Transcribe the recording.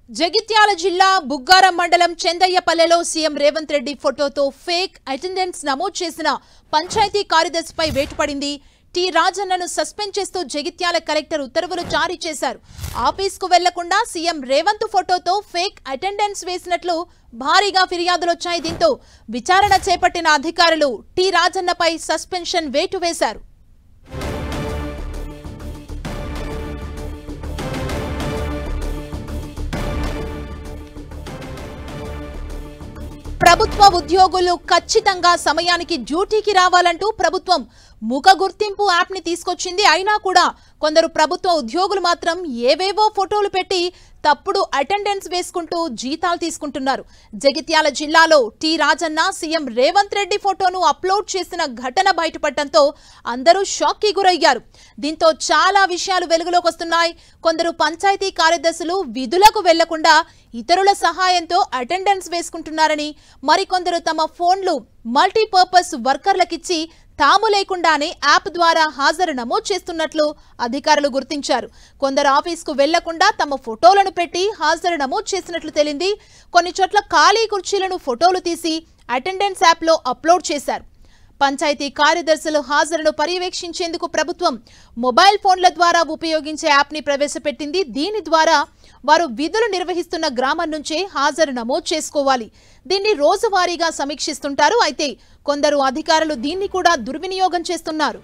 జగిత్యాల జిల్లా బుగ్గారం మండలం చందయ్యపల్లెలో సీఎం రేవంత్ రెడ్డి ఫోటోతో ఫేక్ అటెండెన్స్ నమోదు చేసిన పంచాయతీ కార్యదర్శిపై వేటుపడింది. టి రాజన్నను సస్పెండ్ చేస్తూ జగిత్యాల కలెక్టర్ ఉత్తర్వులు జారీ చేశారు. ఆఫీస్కు వెళ్లకుండా సీఎం రేవంత్ ఫోటోతో ఫేక్ అటెండెన్స్ వేసినట్లు భారీగా ఫిర్యాదులొచ్చాయి. దీంతో విచారణ చేపట్టిన అధికారులు టి రాజన్నపై సస్పెన్షన్ వేటు వేశారు. ప్రభుత్వ ఉద్యోగులు ఖచ్చితంగా సమయానికి డ్యూటీకి రావాలంటూ ప్రభుత్వం ముఖ గుర్తింపు యాప్ ని తీసుకొచ్చింది. అయినా కూడా కొందరు ప్రభుత్వ ఉద్యోగులు మాత్రం ఏవేవో ఫోటోలు పెట్టి తప్పుడు అటెండెన్స్ వేసుకుంటూ జీతాలు తీసుకుంటున్నారు. జగిత్యాల జిల్లాలో టి రాజన్న సీఎం రేవంత్ రెడ్డి ఫోటోను అప్లోడ్ చేసిన ఘటన బయటపడటంతో అందరూ షాక్ కి గురయ్యారు. దీంతో చాలా విషయాలు వెలుగులోకి వస్తున్నాయి. కొందరు పంచాయతీ కార్యదర్శులు విధులకు వెళ్లకుండా ఇతరుల సహాయంతో అటెండెన్స్ వేసుకుంటున్నారని, మరికొందరు తమ ఫోన్లు మల్టీపర్పస్ వర్కర్లకిచ్చి తాము లేకుండానే యాప్ ద్వారా హాజరు నమోదు చేస్తున్నట్లు అధికారులు గుర్తించారు. కొందరు ఆఫీస్కు వెళ్లకుండా తమ ఫోటోలను పెట్టి హాజరు నమోదు చేసినట్లు తేలింది. కొన్ని చోట్ల ఖాళీ కుర్చీలను ఫోటోలు తీసి అటెండెన్స్ యాప్లో అప్లోడ్ చేశారు. పంచాయతీ కార్యదర్శులు హాజరును పర్యవేక్షించేందుకు ప్రభుత్వం మొబైల్ ఫోన్ల ద్వారా ఉపయోగించే యాప్ని ప్రవేశపెట్టింది. దీని ద్వారా వారు విధులు నిర్వహిస్తున్న గ్రామం నుంచే హాజరు నమోదు చేసుకోవాలి. దీన్ని రోజువారీగా సమీక్షిస్తుంటారు. అయితే కొందరు అధికారులు దీన్ని కూడా దుర్వినియోగం చేస్తున్నారు.